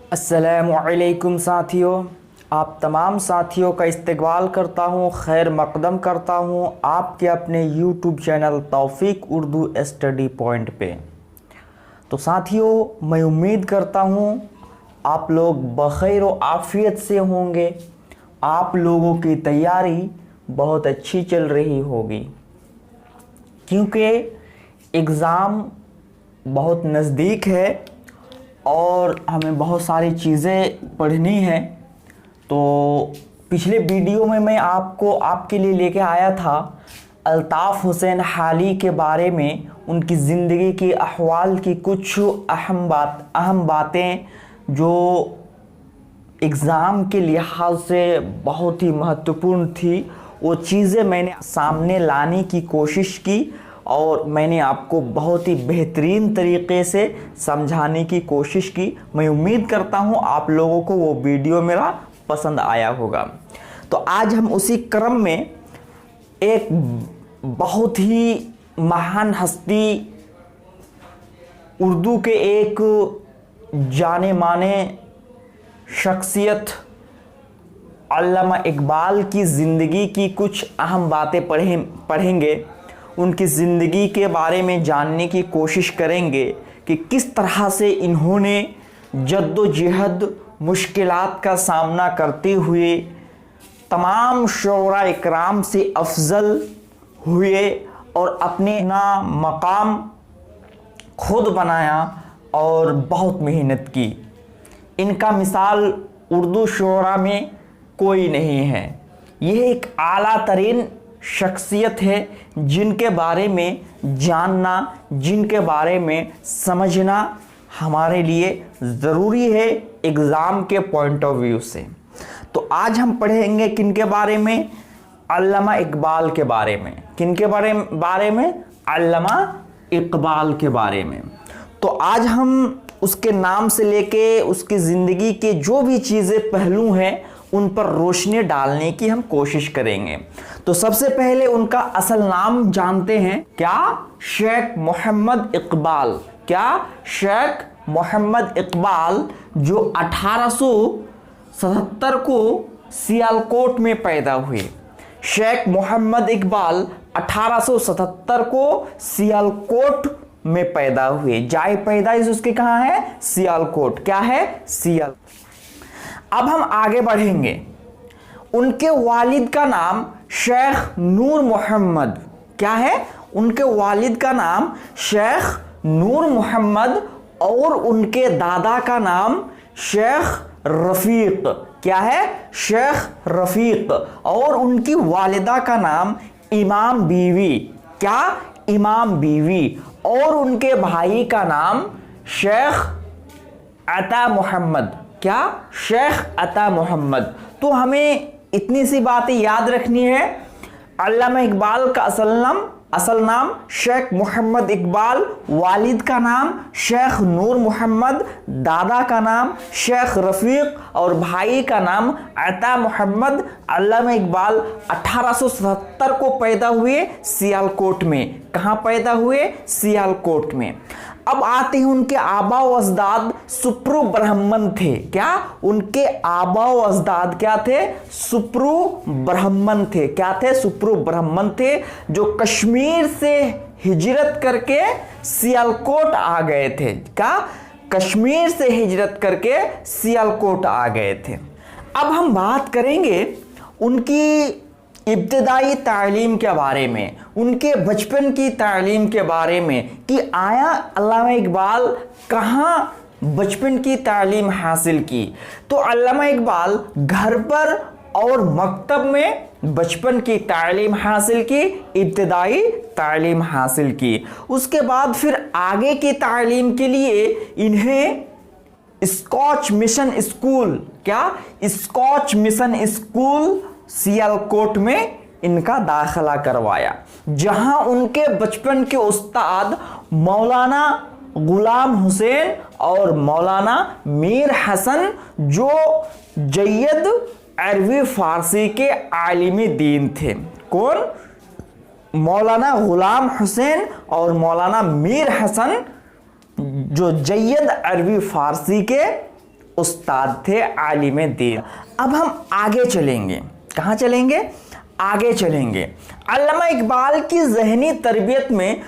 अस्सलामुअलैकुम साथियों, आप तमाम साथियों का इस्तकबाल करता हूँ, खैर मकदम करता हूँ आपके अपने यूट्यूब चैनल तौफीक उर्दू स्टडी पॉइंट पे। तो साथियों, मैं उम्मीद करता हूँ आप लोग बखैर व आफ़ियत से होंगे। आप लोगों की तैयारी बहुत अच्छी चल रही होगी क्योंकि एग्ज़ाम बहुत नज़दीक है और हमें बहुत सारी चीज़ें पढ़नी है। तो पिछले वीडियो में मैं आपके लिए लेके आया था अल्ताफ़ हुसैन हाली के बारे में, उनकी ज़िंदगी की अहवाल की कुछ अहम बातें जो एग्ज़ाम के लिहाज से बहुत ही महत्वपूर्ण थी। वो चीज़ें मैंने सामने लाने की कोशिश की और मैंने आपको बहुत ही बेहतरीन तरीके से समझाने की कोशिश की। मैं उम्मीद करता हूँ आप लोगों को वो वीडियो मेरा पसंद आया होगा। तो आज हम उसी क्रम में एक बहुत ही महान हस्ती, उर्दू के एक जाने माने शख्सियत अल्लामा इकबाल की ज़िंदगी की कुछ अहम बातें पढ़ेंगे। उनकी ज़िंदगी के बारे में जानने की कोशिश करेंगे कि किस तरह से इन्होंने जद्दोजहद मुश्किलात का सामना करते हुए तमाम शोरा इकराम से अफजल हुए और अपने ना मकाम खुद बनाया और बहुत मेहनत की। इनका मिसाल उर्दू शोरा में कोई नहीं है। यह एक आला तरीन शख्सियत है जिनके बारे में जानना, जिनके बारे में समझना हमारे लिए ज़रूरी है एग्ज़ाम के पॉइंट ऑफ व्यू से। तो आज हम पढ़ेंगे किनके बारे में? अल्लामा इकबाल के बारे में। किनके बारे में? अल्लामा इकबाल के बारे में। तो आज हम उसके नाम से लेके उसकी ज़िंदगी के जो भी चीज़ें पहलू हैं उन पर रोशनी डालने की हम कोशिश करेंगे। तो सबसे पहले उनका असल नाम जानते हैं। क्या? शेख मोहम्मद इकबाल। क्या? शेख मोहम्मद इकबाल, जो 1877 को सियालकोट में पैदा हुए। शेख मोहम्मद इकबाल 1877 को सियालकोट में पैदा हुए। जाए पैदाइश उसके कहाँ है? सियालकोट। क्या है? सियाल। अब हम आगे बढ़ेंगे। उनके वालिद का नाम शेख नूर मोहम्मद। क्या है? उनके वालिद का नाम शेख नूर मोहम्मद और उनके दादा का नाम शेख रफ़ीक। क्या है? शेख रफ़ीक। और उनकी वालिदा का नाम इमाम बीवी। क्या? इमाम बीवी। और उनके भाई का नाम शेख अता मोहम्मद। क्या? शेख अता मोहम्मद। तो हमें इतनी सी बातें याद रखनी है। अल्लामा इकबाल का असल नाम शेख मोहम्मद इकबाल, वालिद का नाम शेख नूर मोहम्मद, दादा का नाम शेख रफ़ीक और भाई का नाम अता मोहम्मद। अल्लामा इकबाल 1877 को पैदा हुए सियालकोट में। कहाँ पैदा हुए? सियालकोट में। अब आते हैं उनके आबा व अजदाद सुप्रू ब्राह्मण थे। क्या? उनके आबा व अजदाद क्या थे? सुप्रू ब्राह्मण थे। क्या थे? सुप्रू ब्राह्मण थे, जो कश्मीर से हिजरत करके सियालकोट आ गए थे। क्या? कश्मीर से हिजरत करके सियालकोट आ गए थे। अब हम बात करेंगे उनकी इब्तदाई तालीम के बारे में, उनके बचपन की तालीम के बारे में कि आया अल्लामा इकबाल कहाँ बचपन की तालीम हासिल की। तो अल्लामा इकबाल घर पर और मकतब में बचपन की तालीम हासिल की, इब्तदाई तालीम हासिल की। उसके बाद फिर आगे की तालीम के लिए इन्हें स्कॉच मिशन स्कूल, क्या? स्कॉच मिशन स्कूल सियालकोट में इनका दाखिला करवाया, जहां उनके बचपन के उस्ताद मौलाना गुलाम हुसैन और मौलाना मीर हसन, जो जय्यद अरबी फारसी के आलिमी दीन थे। कौन? मौलाना गुलाम हुसैन और मौलाना मीर हसन, जो जय्यद अरबी फारसी के उस्ताद थे, आलिम दीन। अब हम आगे चलेंगे, कहाँ चलेंगे? आगे चलेंगे। अल्लामा इकबाल की ज़हनी तरबियत में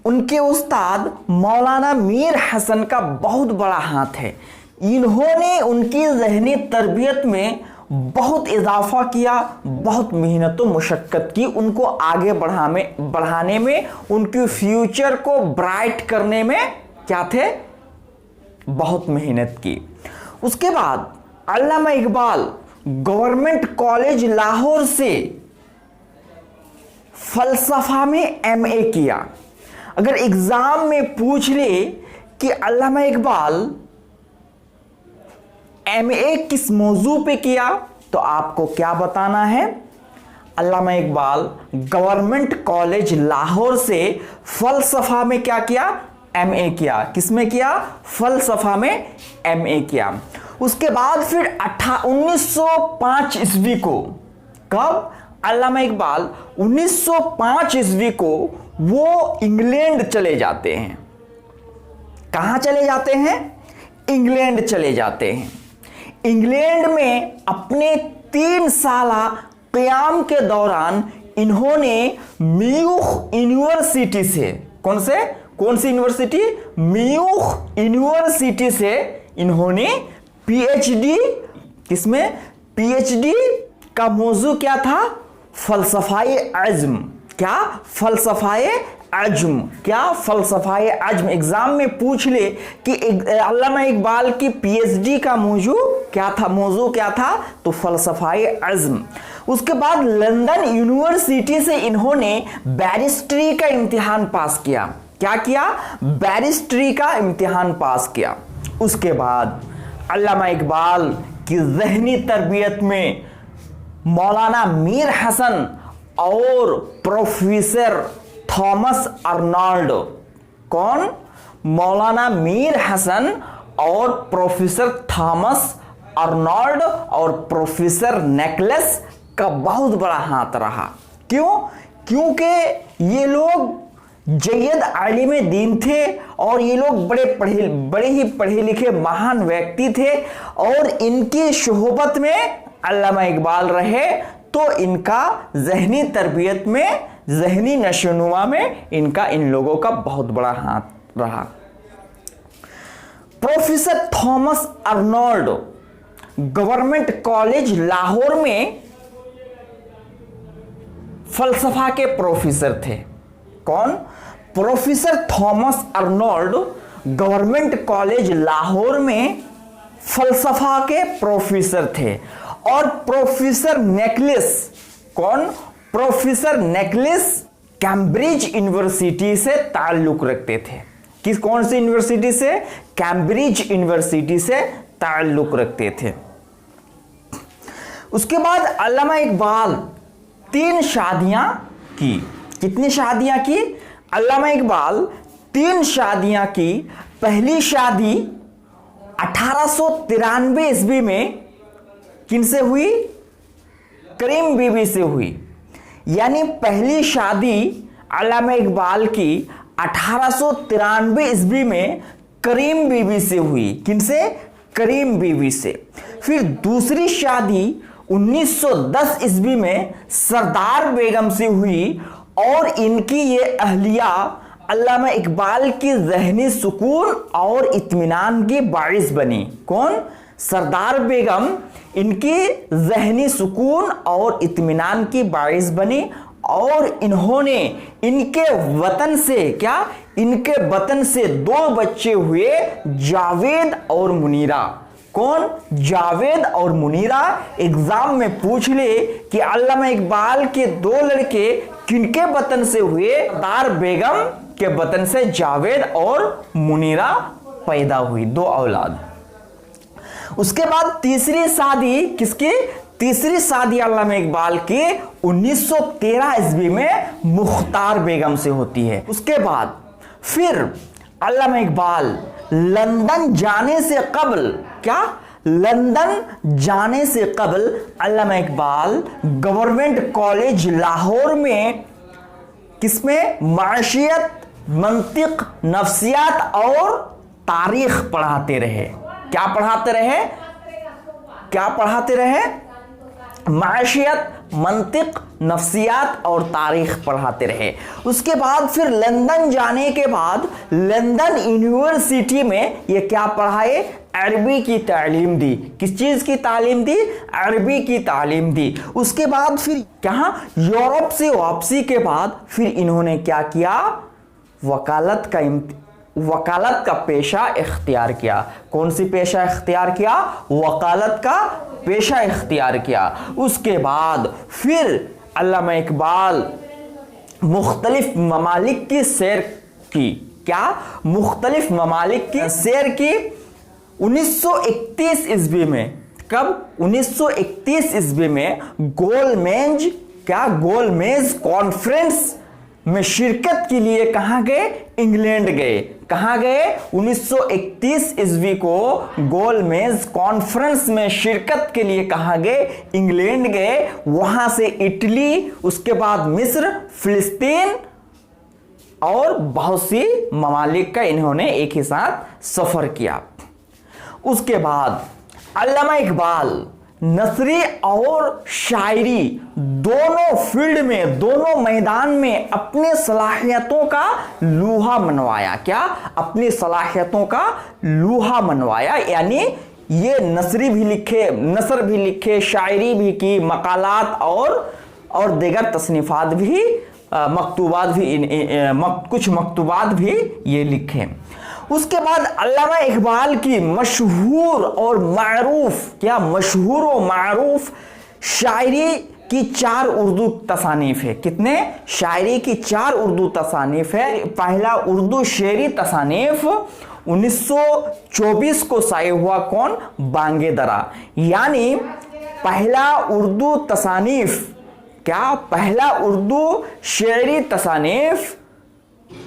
उनके उस्ताद मौलाना मीर हसन का बहुत बड़ा हाथ है। इन्होंने उनकी ज़हनी तरबियत में बहुत इजाफा किया, बहुत मेहनत व मुशक्क़त की, उनको आगे बढ़ाने में, उनके फ्यूचर को ब्राइट करने में क्या थे? बहुत मेहनत की। उसके बाद अल्लामा इकबाल गवर्नमेंट कॉलेज लाहौर से फ़लसफ़ा में एमए किया। अगर एग्ज़ाम में पूछ ले कि अल्लामा इकबाल एमए किस मौजू पे किया, तो आपको क्या बताना है? अल्लामा इकबाल गवर्नमेंट कॉलेज लाहौर से फ़लसफ़ा में क्या किया? एमए किया। किस में किया? फ़लसफ़ा में एमए किया। उसके बाद फिर 1905 ईस्वी को, कब? अल्लामा इकबाल 1905 ईस्वी को वो इंग्लैंड चले जाते हैं। कहाँ चले जाते हैं? इंग्लैंड चले जाते हैं। इंग्लैंड में अपने 3 साला क़याम के दौरान इन्होंने म्यूख यूनिवर्सिटी से, कौन सी यूनिवर्सिटी? म्यूख यूनिवर्सिटी से इन्होंने पीएचडी, किसमें? पीएचडी का मौजू क्या था? फ़लसफ़ाए अज़्म। क्या? फ़लसफ़ाए अज़्म। क्या? फ़लसफ़ाए अज़्म। एग्ज़ाम में पूछ ले कि अल्लामा इकबाल की पीएचडी का मौजू क्या था? तो फ़लसफ़ाए अज़्म। उसके बाद लंदन यूनिवर्सिटी से इन्होंने बैरिस्ट्री का इम्तिहान पास किया। क्या किया? बैरिस्ट्री का इम्तिहान पास किया। उसके बाद अल्लामा इकबाल की ज़हनी तरबियत में मौलाना मीर हसन और प्रोफेसर थॉमस अर्नल्ड, कौन? मौलाना मीर हसन और प्रोफेसर थॉमस अर्नल्ड और प्रोफेसर नेकलेस का बहुत बड़ा हाथ रहा। क्यों? क्योंकि ये लोग जय्यद आलिम दीन थे और ये लोग बड़े ही पढ़े लिखे महान व्यक्ति थे, और इनकी सोहबत में अल्लामा इकबाल रहे, तो इनका ज़हनी तरबियत में, ज़हनी नशोनुमा में इन लोगों का बहुत बड़ा हाथ रहा। Professor Thomas Arnold government college Lahore में फ़लसफ़ा के प्रोफेसर थे। कौन? Professor Thomas Arnold government college Lahore में फ़लसफ़ा के प्रोफेसर थे। और प्रोफेसर नेकलेस, कौन? प्रोफेसर नेकलेस कैम्ब्रिज यूनिवर्सिटी से ताल्लुक़ रखते थे। कौन सी यूनिवर्सिटी से? कैम्ब्रिज यूनिवर्सिटी से ताल्लुक़ रखते थे। उसके बाद अल्लामा इकबाल 3 शादियां की। कितनी शादियां की? अल्लामा इकबाल 3 शादियां की। पहली शादी 1893 ईस्वी में किनसे हुई? करीम बीबी से हुई। यानी पहली शादी अल्लामा इकबाल की 1893 ईस्वी में करीम बीबी से हुई। किनसे? करीम बीबी से। फिर दूसरी शादी 1910 ईस्वी में सरदार बेगम से हुई, और इनकी ये अहलिया अल्लामा इकबाल की ज़हनी सुकून और इत्मीनान की बाइस बनी। कौन? सरदार बेगम इनकी ज़हनी सुकून और इत्मीनान की बाइस बनी, और इन्होंने इनके वतन से इनके वतन से 2 बच्चे हुए, जावेद और मुनीरा। कौन? जावेद और मुनीरा। एग्जाम में पूछ ले कि अल्लामा इकबाल के 2 लड़के किनके वतन से हुए? सरदार बेगम के वतन से जावेद और मुनीरा पैदा हुई, 2 औलाद। उसके बाद तीसरी शादी किसकी? तीसरी शादी अल्लामा इकबाल की 1913 ईस्वी में मुख्तार बेगम से होती है। उसके बाद फिर अल्लामा इकबाल लंदन जाने से कबल लंदन जाने से कबल अल्लामा इकबाल गवर्नमेंट कॉलेज लाहौर में किसमें? माशियत, मंतिक, नफ्सियात और तारीख पढ़ाते रहे। क्या पढ़ाते रहे? क्या पढ़ाते रहे? माशियत, मंतिक, नफ्सियात और तारीख पढ़ाते रहे। उसके बाद फिर लंदन जाने के बाद लंदन यूनिवर्सिटी में ये क्या पढ़ाए? अरबी की तालीम दी। किस चीज की तालीम दी? अरबी की तालीम दी। उसके बाद फिर कहां? यूरोप से वापसी के बाद फिर इन्होंने क्या किया? वकालत का पेशा इख्तियार किया। कौन सी पेशा इख्तियार किया? वकालत का पेशा इख्तियार किया। उसके बाद फिर अल्लामा इकबाल मुख्तलिफ ममालिक की सैर की। क्या? मुख्तलिफ ममालिक की सैर की। 1931 ईस्वी में, कब? 1931 ईस्वी में गोलमेज कॉन्फ्रेंस में शिरकत के लिए कहां गए? इंग्लैंड गए। कहां गए? 1931 ईस्वी को गोलमेज कॉन्फ्रेंस में शिरकत के लिए कहां गए? इंग्लैंड गए। वहां से इटली, उसके बाद मिस्र, फिलिस्तीन और बहुत सी ममालिक का इन्होंने एक ही साथ सफर किया। उसके बाद अल्लामा इकबाल नसरी और शायरी दोनों फील्ड में, दोनों मैदान में अपने सलाहियतों का लूहा मनवाया। क्या? अपनी सलाहियतों का लूहा मनवाया। यानी ये नसर भी लिखे, शायरी भी की, मकालात और दीगर तसनीफात भी, कुछ मकतूबात भी ये लिखे। उसके बाद अल्लामा इकबाल की मशहूर और मारूफ, क्या? मशहूर और मारूफ शायरी की 4 उर्दू तसानीफ है। कितने? शायरी की 4 उर्दू तसानीफ है। पहला उर्दू शेरी तसानीफ 1924 को शाये हुआ। कौन? बांगे दरा। यानी पहला उर्दू तसानीफ, क्या? पहला उर्दू शेरी तसानीफ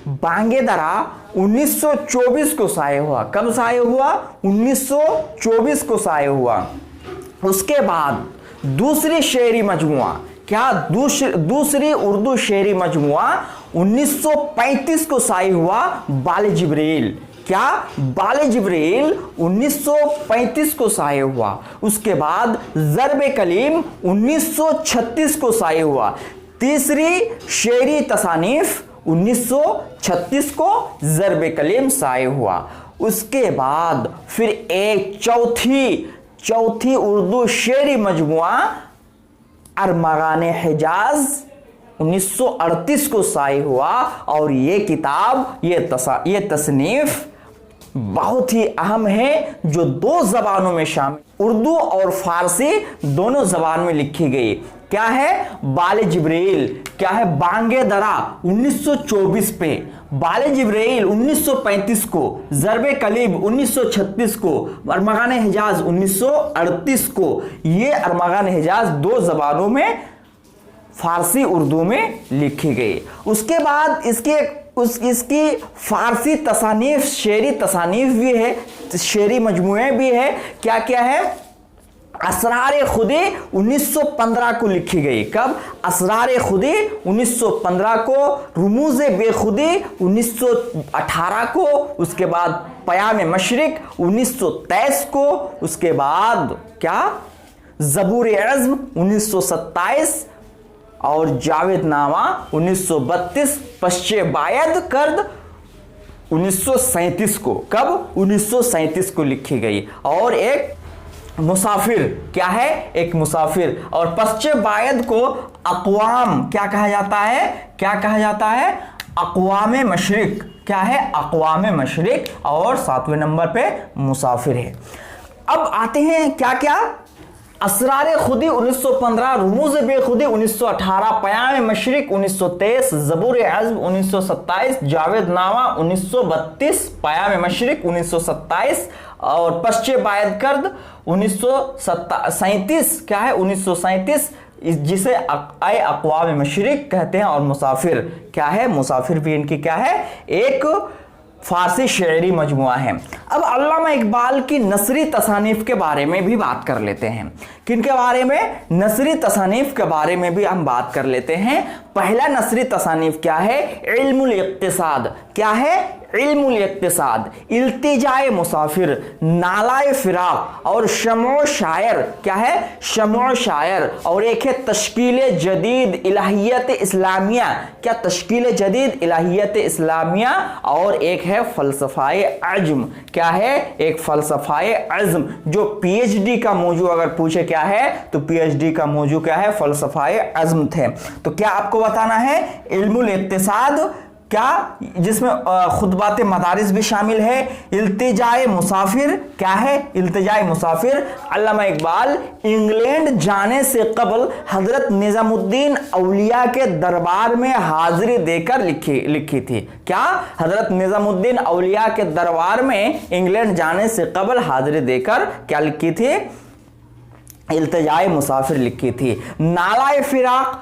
बांगे दरा 1924 को शाये हुआ। कब शाये हुआ? 1924 को शाये हुआ। उसके बाद दूसरी शेरी मजमुआ, क्या? दूसरी उर्दू शेरी मजमुआ 1935 को शाये हुआ। बाले जिब्रील। क्या? बाले जिब्रील 1935 को शाये हुआ। उसके बाद ज़र्ब कलीम 1936 को शाये हुआ। तीसरी शेरी तसानीफ 1936 को ज़र्ब कलीम शाये हुआ। उसके बाद फिर एक चौथी उर्दू शेरी मजमुआ अरमगान हिजाज 1938 को शाये हुआ। और ये किताब, ये तसनीफ बहुत ही अहम है, जो 2 जबानों में शामिल, उर्दू और फारसी दोनों जबान में लिखी गई। क्या है? बाले जिब्रील। क्या है? बांगे दरा 1924 पे, बाले जिब्रील 1935 को, ज़र्ब कलीम 1936 को, अरमगान हिजाज 1938 को। ये अरमगान हिजाज 2 जबानों में, फारसी उर्दू में लिखी गई। उसके बाद इसकी फारसी तसानीफ, शेरी तसानीफ भी है, शेरी मजमुए भी है। क्या क्या है? असरार खुदी 1915 को लिखी गई। कब? असरार खुदी 1915 को। रुमूज़ बेखुदी 1918 को। उसके बाद पयाम मशरिक 1923 को। उसके बाद क्या? ज़बूर अज़्म 1927 और जावेदनामा 1932। पश्चे बायद कर्द 1937 को। कब? 1937 को लिखी गई। और एक मुसाफिर, क्या है? एक मुसाफिर। और पश्चे बायद को अक़वाम क्या कहा जाता है? क्या कहा जाता है? अक़वाम मशरिक। क्या है? अक़वाम मशरिक। और 7वें नंबर पे मुसाफिर है। अब आते हैं क्या क्या? असरार खुदी 1915, रुमूज़ बेखुदी 1918, पयाम मशरिक 1923, ज़बूर अज़्म 1927, जावेदनामा 1932, पयाम मशरिक 1927 और पश्चे बायद कर्द 1937। क्या है? 1937, जिसे अक़वाम मशरिक कहते हैं। और मुसाफिर क्या है? मुसाफिर भी इनकी क्या है? एक फारसी शेरी मजमुआ है। अब अल्लामा इकबाल की नसरी तसानीफ के बारे में भी बात कर लेते हैं। किनके बारे में? नसरी तसानीफ के बारे में भी हम बात कर लेते हैं। पहला नसरी तसानीफ क्या है? इल्मुल इक्तिसाद। क्या है? इल्मुल इक्तिसाद, इल्तिजाए मुसाफिर, नालाए फिराक और शमो शायर। क्या है? शमो शायर। और एक है तश्कील जदीद इलाहियत इस्लामिया। क्या? तश्कील जदीद इलाहियत इस्लामिया। और एक है फलसफाए अज्म। क्या है? एक फलसफाए अज्म, जो पीएचडी का मौजू अगर पूछे क्या है तो पीएचडी का मौजू क्या है? फलसफाए अज्म थे। तो क्या आपको बताना है? इल्मुल इक्तिसाद, क्या जिसमें खुतबात मदारिस भी शामिल है। इल्तिजाए मुसाफिर, क्या है? इल्तिजाए मुसाफिर, अल्लामा इकबाल इंग्लैंड जाने से कबल हजरत निजामुद्दीन औलिया के दरबार में हाजिरी देकर लिखी थी। क्या? हजरत निजामुद्दीन औलिया के दरबार में इंग्लैंड जाने से कबल हाजिरी देकर क्या लिखी थी? इल्तिजाए मुसाफिर लिखी थी। नालाए फिराक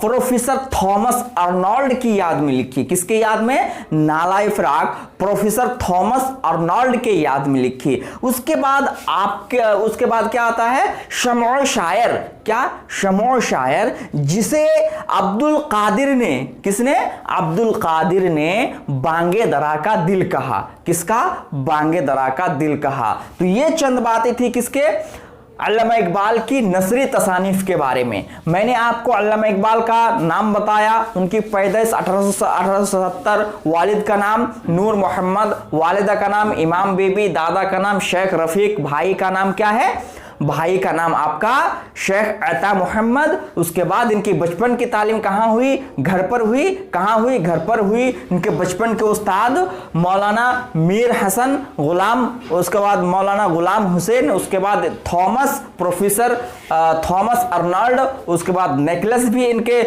प्रोफेसर थॉमस अर्नोल्ड की याद में लिखी। किसके याद में? नालाए फिराक प्रोफेसर थॉमस अर्नोल्ड के याद में लिखी। उसके बाद क्या आता है? शमो शायर। क्या? शमो शायर, जिसे अब्दुल कादिर ने, किसने? अब्दुल कादिर ने बांगे दरा का दिल कहा। किसका? बांगे दरा का दिल कहा। तो ये चंद बातें थी किसके? अल्लामा इकबाल की नसरी तसानीफ के बारे में। मैंने आपको अल्लामा इकबाल का नाम बताया, उनकी पैदाइश 1877, वालिद का नाम नूर मोहम्मद, वालिदा का नाम इमाम बीबी, दादा का नाम शेख रफीक, भाई का नाम क्या है? भाई का नाम आपका शेख अता मोहम्मद। उसके बाद इनकी बचपन की तालीम कहाँ हुई? घर पर हुई। कहाँ हुई? घर पर हुई। इनके बचपन के उस्ताद मौलाना मीर हसन गुलाम, उसके बाद मौलाना गुलाम हुसैन, उसके बाद थॉमस, प्रोफेसर थॉमस अर्नल्ड, उसके बाद नेकलेस भी इनके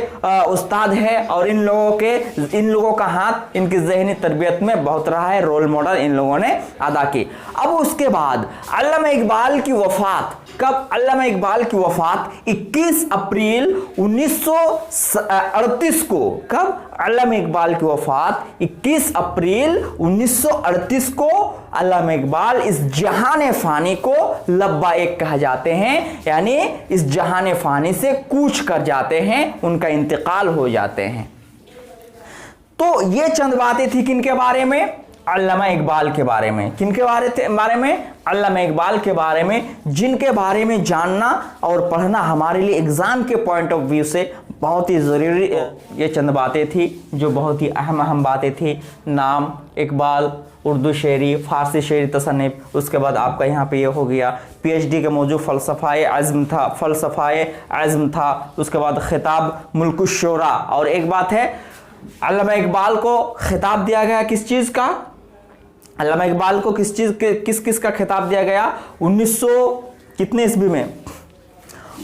उस्ताद है। और इन लोगों का हाथ इनकी ज़हनी तरबियत में बहुत रहा है, रोल मॉडल इन लोगों ने अदा की। अब उसके बाद अल्लामा इकबाल की वफात कब? अल्लामा इकबाल की वफात 21 अप्रैल 1938 को। कब? अल्लामा इकबाल की वफात 21 अप्रैल 1938 को। अल्लामा इकबाल इस जहान फानी को लब्बाइक कहा जाते हैं, यानी इस जहान फानी से कूच कर जाते हैं, उनका इंतकाल हो जाते हैं। तो ये चंद बातें थी किनके बारे में? अल्लामा इकबाल के बारे में। किनके बारे में? अल्लामा इकबाल के बारे में, जिनके बारे में जानना और पढ़ना हमारे लिए एग्जाम के पॉइंट ऑफ व्यू से बहुत ही ज़रूरी। ये चंद बातें थी जो बहुत ही अहम बातें थी। नाम इकबाल, उर्दू शेरी, फारसी शेरी तसन्निफ, उसके बाद आपका यहाँ पे ये हो गया पीएचडी का मौजू फलसफाए अज़्म था। उसके बाद खिताब मुल्कुश शोरा। और एक बात है, अल्लामा इकबाल को खिताब दिया गया किस चीज़ का? अल्लामा इकबाल को किस का खिताब दिया गया? 1900 कितने ईस्वी में?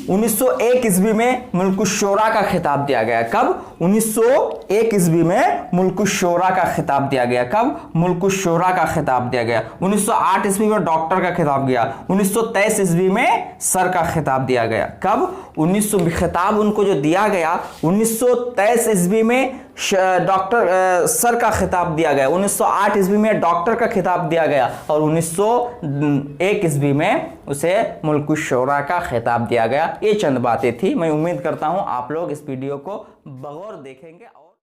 1901 ईस्वी में मुल्कुश शोरा का खिताब दिया गया। कब? 1901 ईस्वी में मुल्कुश शोरा का खिताब दिया गया। कब? मुल्कुश शोरा का खिताब दिया गया। 1908 ईस्वी में डॉक्टर का खिताब गया। 1923 ईस्वी में सर का खिताब दिया गया। कब? 1900 खिताब उनको जो दिया गया 1923 ईस्वी में डॉक्टर सर का खिताब दिया गया। 1908 ईस्वी में डॉक्टर का खिताब दिया गया और 1901 ईस्वी में उसे मुल्कुश शोरा का खिताब दिया गया। ये चंद बातें थी। मैं उम्मीद करता हूँ आप लोग इस वीडियो को बगौर देखेंगे और